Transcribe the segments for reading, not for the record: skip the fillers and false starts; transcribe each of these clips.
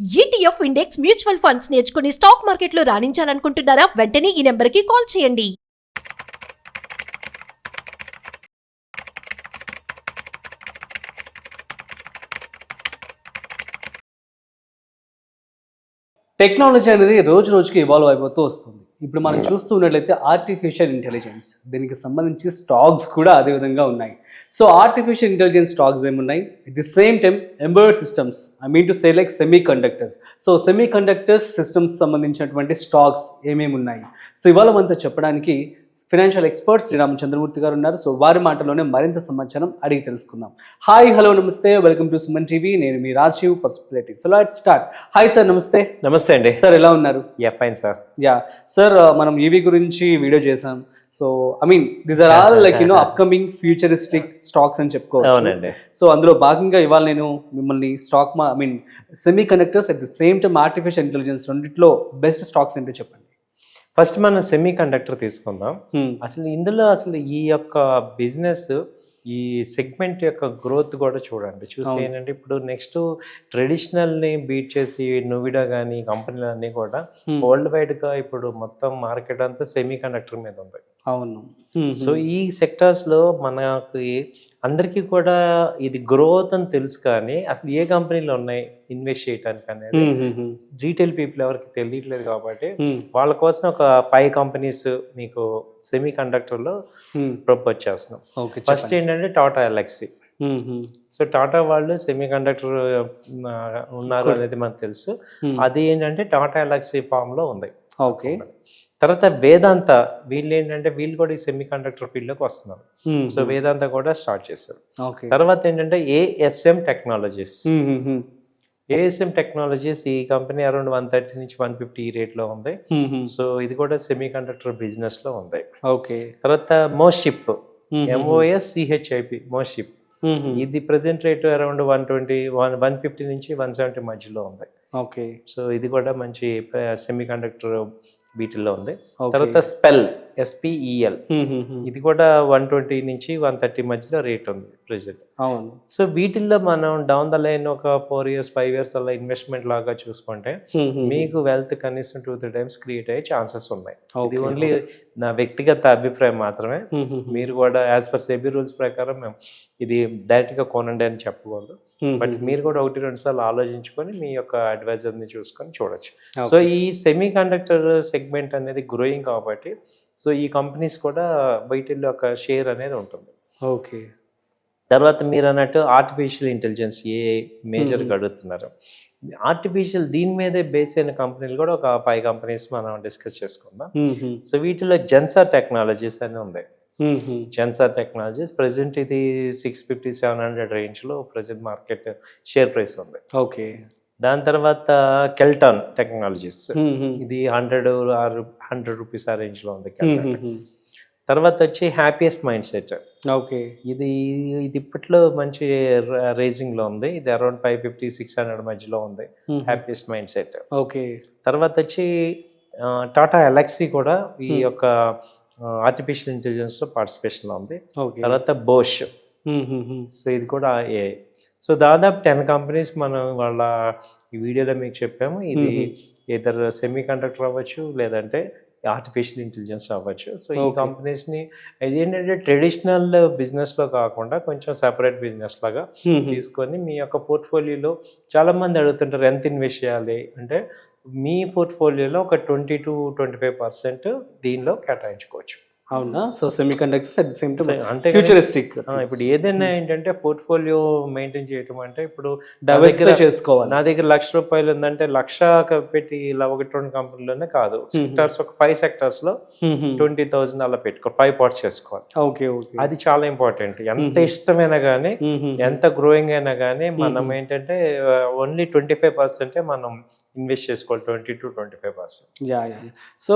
ETF index mutual funds నేర్చుకుని stock మార్కెట్లో రాణించాలనుకుంటున్నారా? వెంటనే ఈ నెంబర్కి కాల్ చేయండి. టెక్నాలజీ అనేది రోజు రోజుకి ఇవాల్వ్ అయిపోతూ వస్తుంది. ఇప్పుడు మనం చూస్తూ ఉన్నట్లయితే ఆర్టిఫిషియల్ ఇంటెలిజెన్స్, దీనికి సంబంధించి స్టాక్స్ కూడా అదే విధంగా ఉన్నాయి. సో ఆర్టిఫిషియల్ ఇంటెలిజెన్స్ స్టాక్స్ ఏమున్నాయి, at the same time embedded systems, I mean to say like semi conductors. So semi conductors systems సంబంధించినటువంటి స్టాక్స్ ఏమేమి ఉన్నాయి, సో ఇవాళ మనతో చెప్పడానికి ఫైనాన్షియల్ ఎక్స్పర్ట్స్ శ్రీ రామచంద్రమూర్తి గారు ఉన్నారు. సో వారి మాటల్లోనే మరింత సమాచారం అడిగి తెలుసుకుందాం. హాయ్, హలో, నమస్తే, వెల్కమ్ టు సుమన్ టీవీ. నేను మీ Rajeev Pasupuleti. So let's start. Hi sir, నమస్తే. నమస్తే అండి సార్, ఎలా ఉన్నారు? Fine sir. యా సార్, మనం ఈవీ గురించి వీడియో చేసాం. So I mean these are all like upcoming futuristic stocks అని చెప్పుకోవచ్చు. అవునండి. సో అందులో భాగంగా ఇవాళ నేను మిమ్మల్ని stock I mean semi conductors at the same time artificial intelligence రెండిట్లో బెస్ట్ స్టాక్స్ ఏంటో చెప్పండి. ఫస్ట్ మనం సెమీ కండక్టర్ తీసుకుందాం. అసలు ఇందులో ఈ యొక్క బిజినెస్, ఈ సెగ్మెంట్ యొక్క గ్రోత్ కూడా చూడండి. చూస్తే ఏంటంటే ఇప్పుడు నెక్స్ట్ ట్రెడిషనల్ని బీట్ చేసి నువిడా కానీ కంపెనీలు అన్నీ కూడా వరల్డ్ వైడ్గా ఇప్పుడు మొత్తం మార్కెట్ అంతా సెమీ కండక్టర్ మీద ఉంది. అవును. సో ఈ సెక్టార్స్లో మనకి అందరికీ కూడా ఇది గ్రోత్ అని తెలుసు, కానీ అసలు ఏ కంపెనీలు ఉన్నాయి ఇన్వెస్ట్ చేయడానికి అనేది రీటైల్ పీపుల్ ఎవరికి తెలియట్లేదు. కాబట్టి వాళ్ళ కోసం ఒక 5 కంపెనీస్ మీకు సెమీ కండక్టర్లో ప్రపోజ్ చేస్తున్నాం. ఫస్ట్ ఏంటంటే టాటా ఎల్ఎక్సీ. సో టాటా వాళ్ళు సెమీ కండక్టర్ ఉన్నారు అనేది మనకు తెలుసు. అది ఏంటంటే టాటా ఎల్ఎక్సీ ఫామ్లో ఉంది. ఓకే. తర్వాత వేదాంత, వీళ్ళు ఏంటంటే వీళ్ళు కూడా ఈ సెమీ కండక్టర్ ఫీల్డ్లోకి వస్తున్నారు. సో వేదాంత కూడా స్టార్ట్ చేశారు. తర్వాత ఏంటంటే ఏఎస్ఎం టెక్నాలజీస్. ఏఎస్ఎం టెక్నాలజీస్ ఈ కంపెనీ అరౌండ్ 130 నుంచి 150 ఈ రేట్లో ఉంది. సో ఇది కూడా సెమీ కండక్టర్ బిజినెస్ లో ఉంది. ఓకే. తర్వాత మోషిప్, MOSCHIP, మోషిప్. ఇది ప్రెసెంట్ రేట్ అరౌండ్ 150 నుంచి 170 మధ్యలో ఉంది. ఓకే. సో ఇది కూడా మంచి సెమీ కండక్టర్ వీటిల్లో ఉంది. తర్వాత స్పెల్, SPEL, ఇది కూడా 120 నుంచి 130 మధ్యలో రేట్ ఉంది ప్రెసెంట్. అవును. సో వీటిల్లో మనం డౌన్ ద లైన్ ఒక 4 years 5 years అలా ఇన్వెస్ట్మెంట్ లాగా చూసుకుంటే మీకు వెల్త్ కనీసం 2-3 times క్రియేట్ అయ్యే ఛాన్సెస్ ఉన్నాయి. ఇది ఓన్లీ నా వ్యక్తిగత అభిప్రాయం మాత్రమే. మీరు కూడా యాజ్ పర్ సెబీ రూల్స్ ప్రకారం మేము ఇది డైరెక్ట్ గా కొనండి అని చెప్పకూడదు. బట్ మీరు కూడా 1-2 సార్లు ఆలోచించుకొని మీ యొక్క అడ్వైజర్ని చూసుకొని చూడొచ్చు. సో ఈ సెమీ కండక్టర్ సెగ్మెంట్ అనేది గ్రోయింగ్ కాబట్టి సో ఈ కంపెనీస్ కూడా వీటిల్లో ఒక షేర్ అనేది ఉంటుంది. ఓకే. తర్వాత మీరు అన్నట్టు ఆర్టిఫిషియల్ ఇంటెలిజెన్స్ ఏ మేజర్గా అడుగుతున్నారు. ఆర్టిఫిషియల్ దీని మీదే బేస్ అయిన కంపెనీలు కూడా ఒక 5 కంపెనీస్ మనం డిస్కస్ చేసుకుందాం. సో వీటిలో జెన్సార్ టెక్నాలజీస్ అని ఉంది. జెన్సార్ టెక్నాలజీస్ ప్రెసెంట్ ఇది 650-700 రేంజ్లో ప్రెసెంట్ మార్కెట్ షేర్ ప్రైస్ ఉంది. ఓకే. దాని తర్వాత కెల్టాన్ టెక్నాలజీస్, ఇది 100 రూపీస్ ఆ రేంజ్లో ఉంది. తర్వాత వచ్చి హ్యాపీయెస్ట్ మైండ్ సెట్. ఓకే. ఇది ఇప్పట్లో మంచి రేజింగ్లో ఉంది. ఇది అరౌండ్ 550-600 మధ్యలో ఉంది హ్యాపీయెస్ట్ మైండ్ సెట్. ఓకే. తర్వాత వచ్చి టాటా ఎల్ఎక్సీ కూడా ఈ యొక్క ఆర్టిఫిషియల్ ఇంటెలిజెన్స్లో పార్టిసిపేషన్లో ఉంది. తర్వాత బోష్, సో ఇది కూడా AI. సో దాదాపు 10 కంపెనీస్ మనం వాళ్ళ ఈ వీడియోలో మీకు చెప్పాము. ఇది ఇద్దర్ సెమీ కండక్టర్ అవ్వచ్చు, లేదంటే ఆర్టిఫిషియల్ ఇంటెలిజెన్స్ అవ్వచ్చు. సో ఈ కంపెనీస్ని ఏంటంటే ట్రెడిషనల్ బిజినెస్లో కాకుండా కొంచెం సెపరేట్ బిజినెస్ లాగా తీసుకొని మీ యొక్క పోర్ట్ఫోలియోలో చాలామంది అడుగుతుంటారు ఎంత ఇన్వెస్ట్ చేయాలి అంటే, మీ పోర్ట్ఫోలియోలో ఒక 20-25% దీనిలో కేటాయించుకోవచ్చు. అవునా? So semi conductors at the same time అంటే ఫ్యూచరిస్టిక్. ఇప్పుడు ఏదైనా ఏంటంటే పోర్ట్ఫోలియో మెయింటైన్ చేయటం అంటే ఇప్పుడు డైవర్సిఫై చేసుకోవాలి. నా దగ్గర ₹1,00,000 ఉందంటే 1,00,000 పెట్టి ఇలా 1-2 కంపెనీలోనే కాదు, సెక్టార్స్ ఒక 5 సెక్టార్స్లో 20,000 అలా పెట్టుకో 5 పార్ట్స్ చేసుకోవాలి. ఓకే. అది చాలా ఇంపార్టెంట్. ఎంత ఇష్టమైనా కానీ ఎంత గ్రోయింగ్ అయినా కానీ మనం ఏంటంటే ఓన్లీ 25% మనం ఇన్వెస్ట్ చేసుకోవాలి, 20-25%. యా. సో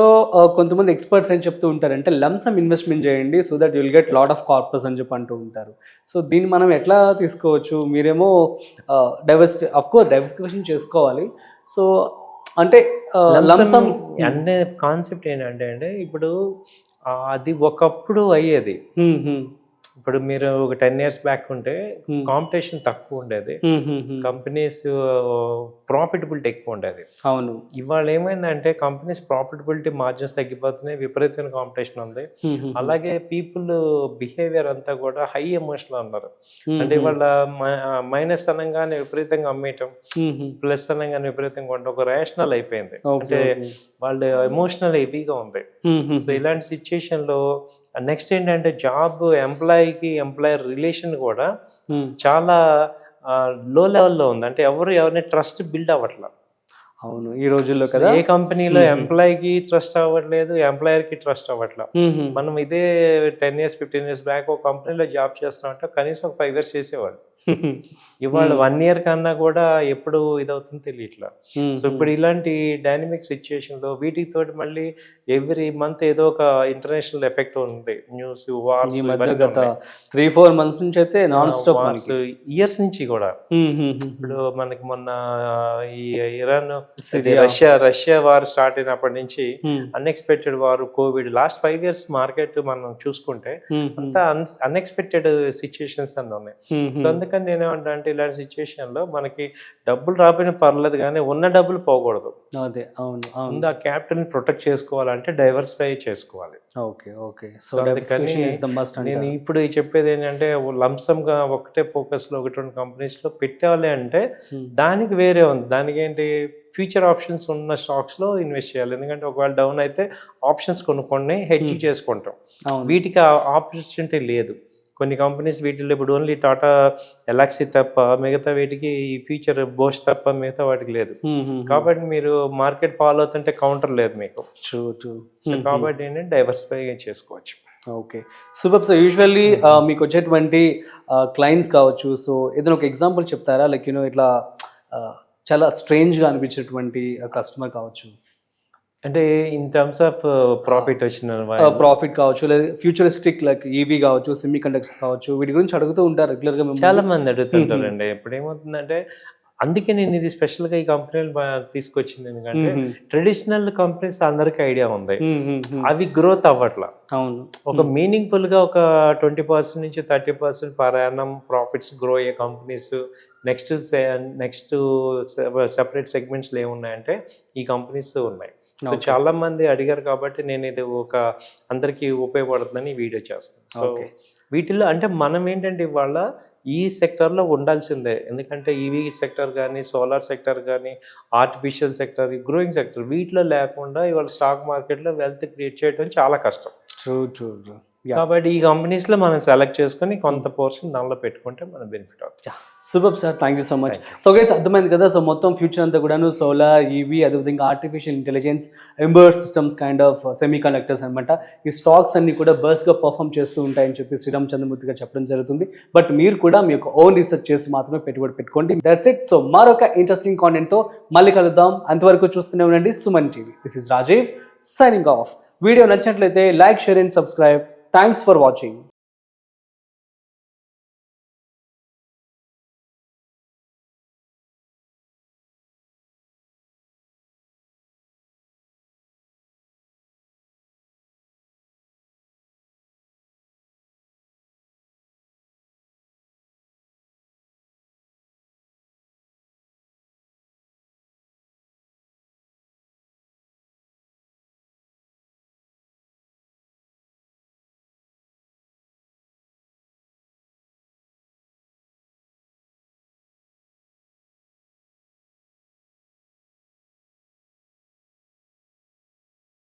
కొంతమంది ఎక్స్పర్ట్స్ ఏం చెప్తూ ఉంటారంటే లంసమ్ ఇన్వెస్ట్మెంట్ చేయండి so that you'll get lot of corpus అని చెప్పి అంటూ ఉంటారు. సో దీన్ని మనం ఎట్లా తీసుకోవచ్చు? మీరేమో డైవర్సిఫికేషన్ చేసుకోవాలి. సో అంటే లంసమ్ అంటే కాన్సెప్ట్ ఏంటంటే ఇప్పుడు అది ఒకప్పుడు అయ్యేది. ఇప్పుడు మీరు ఒక 10 years బ్యాక్ ఉంటే కాంపిటీషన్ తక్కువ ఉండేది, కంపెనీస్ ప్రాఫిటబిలిటీ ఎక్కువ ఉండేది. అవును. ఇవాళ ఏమైందంటే కంపెనీస్ ప్రాఫిటబిలిటీ మార్జిన్స్ తగ్గిపోతున్నాయి, విపరీతమైన కాంపిటీషన్ ఉంది. అలాగే పీపుల్ బిహేవియర్ అంతా కూడా హై ఎమోషనల్ ఉన్నారు. అంటే ఇవాళ మైనస్ అనగానే విపరీతంగా అమ్మేయటం, ప్లస్ అనగానే విపరీతంగా ఉండడం ఒక రేషనల్ అయిపోయింది. అంటే వాళ్ళు ఎమోషనల్ హెవీగా ఉంది. సో ఇలాంటి సిచ్యుయేషన్ లో నెక్స్ట్ ఏంటంటే జాబ్ ఎంప్లాయీకి ఎంప్లాయర్ రిలేషన్ కూడా చాలా లో లెవెల్లో ఉంది. అంటే ఎవరిని ట్రస్ట్ బిల్డ్ అవ్వట్లేదు. అవును, ఈ రోజుల్లో కదా ఏ కంపెనీలో ఎంప్లాయీకి ట్రస్ట్ అవ్వట్లేదు, ఎంప్లాయర్ కి ట్రస్ట్ అవ్వట్లేదు. మనం ఇదే 10 years 15 years బ్యాక్ ఒక కంపెనీలో జాబ్ చేస్తున్నామంటే కనీసం ఒక 5 years చేసేవాళ్ళు. ఇవాళ 1 year కన్నా కూడా ఎప్పుడు ఇదవుతుందో తెలియట్లా. సో ఇప్పుడు ఇలాంటి డైనమిక్ సిచ్యుయేషన్ లో వీటితో మళ్ళీ ఎవ్రీ మంత్ ఏదో ఒక ఇంటర్నేషనల్ ఎఫెక్ట్ ఉంది. న్యూస్, వార్స్, 3-4 months నుంచి అయితే నాన్ స్టాప్ ఇయర్స్ నుంచి కూడా. ఇప్పుడు మనకి మొన్న ఈ ఇరాన్ రష్యా వార్ స్టార్ట్ అయినప్పటి నుంచి unexpected war, Covid, last 5 years market మనం చూసుకుంటే అంతా అన్ఎక్స్పెక్టెడ్ సిచ్యుయేషన్స్ అన్నీ ఉన్నాయి. సో అందుకని నేనేమంటా అంటే ఇలాంటి సిచ్యుయేషన్ లో మనకి డబ్బులు రాకపోయినా పర్లేదు కానీ ఉన్న డబ్బులు పోకూడదు. అదే, అవును. ముందు ఆ క్యాపిటల్ ని ప్రొటెక్ట్ చేసుకోవాలంటే డైవర్సిఫై చేసుకోవాలి. Okay, okay. సో నేను ఇప్పుడు చెప్పేది ఏంటంటే లంసమ్ గా ఒకటే ఫోకస్ లో 1-2 కంపెనీస్ లో పెట్టాలి అంటే దానికి వేరే ఉంది. దానికి ఏంటి, ఫ్యూచర్ ఆప్షన్స్ ఉన్న స్టాక్స్ లో ఇన్వెస్ట్ చేయాలి. ఎందుకంటే ఒకవేళ డౌన్ అయితే ఆప్షన్స్ కొనుక్కొని హెడ్జ్ చేసుకుంటాం. వీటికి ఆపర్చునిటీ లేదు. కొన్ని కంపెనీస్ వీటిలో ఇప్పుడు ఓన్లీ టాటా ఎలాక్సీ తప్ప మిగతా వీటికి ఈ ఫ్యూచర్ బోష్ తప్ప మిగతా వాటికి లేదు. కాబట్టి మీరు మార్కెట్ ఫాలో అవుతుంటే కౌంటర్ లేదు మీకు. కాబట్టి ఏంటంటే డైవర్సిఫై చేసుకోవచ్చు. Okay, super. సో యూజువల్లీ మీకు వచ్చేటువంటి క్లయింట్స్ కావచ్చు, సో ఏదైనా ఒక ఎగ్జాంపుల్ చెప్తారా? లైక్ ఇట్లా చాలా స్ట్రేంజ్గా అనిపించేటువంటి కస్టమర్ కావచ్చు, అంటే ఇన్ టర్మ్స్ ఆఫ్ ప్రాఫిట్ వచ్చిన ప్రాఫిట్ కావచ్చు, లేదా ఫ్యూచరిస్టిక్ లైక్ ఈవీ కావచ్చు, సెమీ కండక్టర్స్ కావచ్చు, వీటి గురించి అడుగుతూ ఉంటారు రెగ్యులర్ గా. చాలా మంది అడుగుతుంటారండి. ఇప్పుడు ఏమవుతుందంటే అందుకే నేను ఇది స్పెషల్ గా ఈ కంపెనీలు తీసుకొచ్చింది. ఎందుకంటే ట్రెడిషనల్ కంపెనీస్ అందరికి ఐడియా ఉంది, అవి గ్రోత్ అవ్వట్లా. అవును, ఒక మీనింగ్ఫుల్ గా ఒక 20% నుంచి 30% పర్ యానం ప్రాఫిట్స్ గ్రో అయ్యే కంపెనీస్ నెక్స్ట్ సెపరేట్ సెగ్మెంట్స్ ఏమున్నాయంటే ఈ కంపెనీస్ ఉన్నాయి. సో చాలా మంది అడిగారు కాబట్టి నేను ఇది ఒక అందరికి ఉపయోగపడుతుందని వీడియో చేస్తాను. సో వీటిల్లో అంటే మనం ఏంటంటే ఇవాళ ఈ సెక్టర్లో ఉండాల్సిందే. ఎందుకంటే ఈవీ సెక్టర్ కానీ, సోలార్ సెక్టర్ కానీ, ఆర్టిఫిషియల్ సెక్టర్, గ్రోయింగ్ సెక్టర్, వీటిలో లేకుండా ఇవాళ స్టాక్ మార్కెట్లో వెల్త్ క్రియేట్ చేయడం చాలా కష్టం. ట్రూ. కాబట్టి ఈ కంపెనీస్ లో మనం సెలెక్ట్ చేసుకుని కొంత పోర్షన్ దానిలో పెట్టుకుంటే మనం బెనిఫిట్ అవుతుంది. Super sir, thank you so much. So guys, అర్థమైంది కదా. సో మొత్తం ఫ్యూచర్ అంతా కూడాను సోలార్, ఈవీ, అదేవిధంగా artificial intelligence, embedded systems kind of semi conductors అనమాట. ఈ స్టాక్స్ అన్ని కూడా బర్స్గా పర్ఫామ్ చేస్తూ ఉంటాయని చెప్పి శ్రీరామ్ చంద్రమూర్తి గారు చెప్పడం జరుగుతుంది. బట్ మీరు కూడా మీ యొక్క ఓన్ రీసెర్చ్ చేసి మాత్రమే పెట్టుబడి పెట్టుకోండి. That's it. సో మరొక ఇంట్రెస్టింగ్ కాంటెంట్తో మళ్ళీ కలుద్దాం. అంతవరకు చూస్తూనే ఉండండి Suman TV. This is Rajeev signing off. Video నచ్చినట్లయితే like, share and subscribe. Thanks for watching.